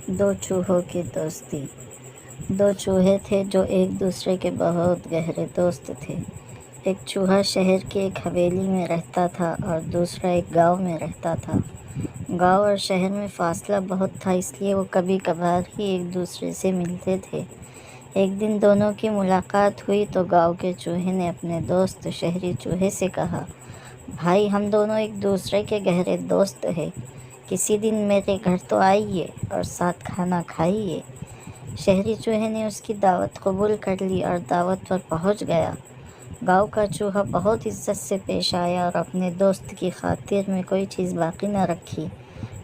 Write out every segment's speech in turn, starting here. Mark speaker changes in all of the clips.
Speaker 1: دو چوہوں کی دوستی۔ دو چوہے تھے جو ایک دوسرے کے بہت گہرے دوست تھے۔ ایک چوہا شہر کی ایک حویلی میں رہتا تھا اور دوسرا ایک گاؤں میں رہتا تھا۔ گاؤں اور شہر میں فاصلہ بہت تھا، اس لیے وہ کبھی کبھار ہی ایک دوسرے سے ملتے تھے۔ ایک دن دونوں کی ملاقات ہوئی تو گاؤں کے چوہے نے اپنے دوست شہری چوہے سے کہا، بھائی ہم دونوں ایک دوسرے کے گہرے دوست ہیں، کسی دن میرے گھر تو آئیے اور ساتھ کھانا کھائیے۔ شہری چوہے نے اس کی دعوت قبول کر لی اور دعوت پر پہنچ گیا۔ گاؤں کا چوہا بہت عزت سے پیش آیا اور اپنے دوست کی خاطر میں کوئی چیز باقی نہ رکھی۔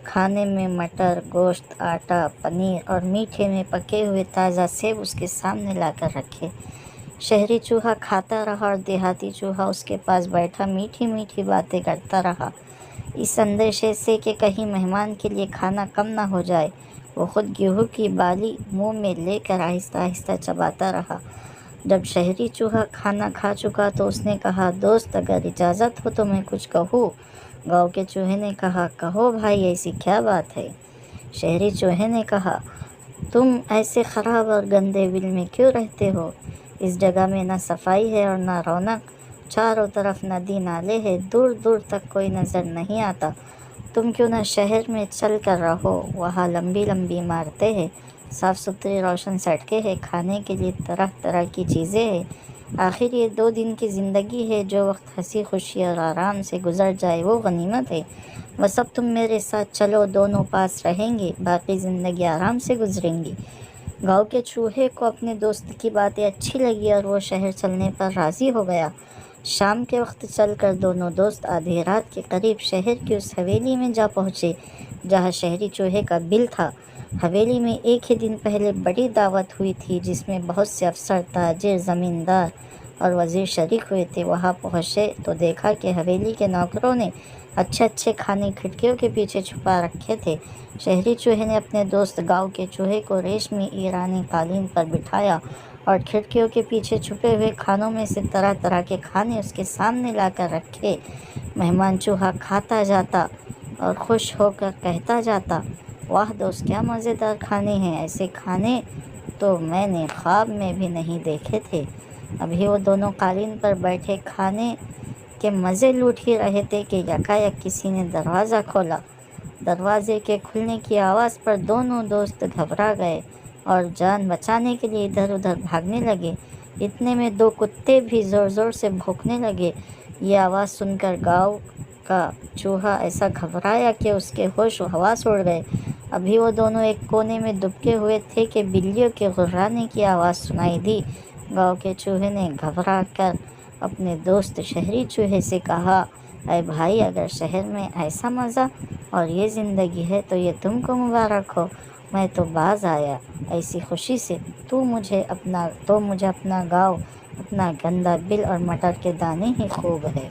Speaker 1: کھانے میں مٹر، گوشت، آٹا، پنیر اور میٹھے میں پکے ہوئے تازہ سیب اس کے سامنے لا کر رکھے۔ شہری چوہا کھاتا رہا اور دیہاتی چوہا اس کے پاس بیٹھا میٹھی میٹھی باتیں کرتا رہا۔ اس اندیشے سے کہ کہیں مہمان کے لیے کھانا کم نہ ہو جائے، وہ خود گیہوں کی بالی منہ میں لے کر آہستہ آہستہ چباتا رہا۔ جب شہری چوہا کھانا کھا چکا تو اس نے کہا، دوست اگر اجازت ہو تو میں کچھ کہوں۔ گاؤں کے چوہے نے کہا، کہو بھائی، ایسی کیا بات ہے؟ شہری چوہے نے کہا، تم ایسے خراب اور گندے بل میں کیوں رہتے ہو؟ اس جگہ میں نہ صفائی ہے اور نہ رونق، چاروں طرف ندی نالے ہیں، دور دور تک کوئی نظر نہیں آتا۔ تم کیوں نہ شہر میں چل کر رہو، وہاں لمبی لمبی عمارتیں ہیں، صاف ستھری روشن سڑکیں ہیں، کھانے کے لیے طرح طرح کی چیزیں ہیں۔ آخر یہ 2 دن کی زندگی ہے، جو وقت ہنسی خوشی اور آرام سے گزر جائے وہ غنیمت ہے۔ بس اب تم میرے ساتھ چلو، دونوں پاس رہیں گے، باقی زندگی آرام سے گزریں گی۔ گاؤں کے چوہے کو اپنے دوست کی باتیں اچھی لگی اور وہ شہر چلنے پر راضی ہو گیا۔ شام کے وقت چل کر دونوں دوست آدھی رات کے قریب شہر کی اس حویلی میں جا پہنچے جہاں شہری چوہے کا بل تھا۔ حویلی میں ایک ہی دن پہلے بڑی دعوت ہوئی تھی جس میں بہت سے افسر، تاجر، زمیندار اور وزیر شریک ہوئے تھے۔ وہاں پہنچے تو دیکھا کہ حویلی کے نوکروں نے اچھے اچھے کھانے کھڑکیوں کے پیچھے چھپا رکھے تھے۔ شہری چوہے نے اپنے دوست گاؤں کے چوہے کو ریشمی ایرانی قالین پر بٹھایا اور کھڑکیوں کے پیچھے چھپے ہوئے کھانوں میں سے طرح طرح کے کھانے اس کے سامنے لا کر رکھے۔ مہمان چوہا کھاتا جاتا اور خوش ہو کر کہتا جاتا، واہ دوست، کیا مزیدار کھانے ہیں، ایسے کھانے تو میں نے خواب میں بھی نہیں دیکھے تھے۔ ابھی وہ دونوں قالین پر بیٹھے کھانے کے مزے لوٹ ہی رہے تھے کہ یکایک کسی نے دروازہ کھولا۔ دروازے کے کھلنے کی آواز پر دونوں دوست گھبرا گئے اور جان بچانے کے لیے ادھر ادھر بھاگنے لگے۔ اتنے میں 2 کتے بھی زور زور سے بھونکنے لگے۔ یہ آواز سن کر گاؤں کا چوہا ایسا گھبرایا کہ اس کے ہوش و حواس اڑ گئے۔ ابھی وہ دونوں ایک کونے میں دبکے ہوئے تھے کہ بلیوں کے غرانے کی آواز سنائی دی۔ گاؤں کے چوہے نے گھبرا کر اپنے دوست شہری چوہے سے کہا، اے بھائی، اگر شہر میں ایسا مزہ اور یہ زندگی ہے تو یہ تم کو مبارک ہو، میں تو باز آیا ایسی خوشی سے، تو مجھے اپنا گاؤں، اپنا گندا بل اور مٹر کے دانے ہی خوب ہے۔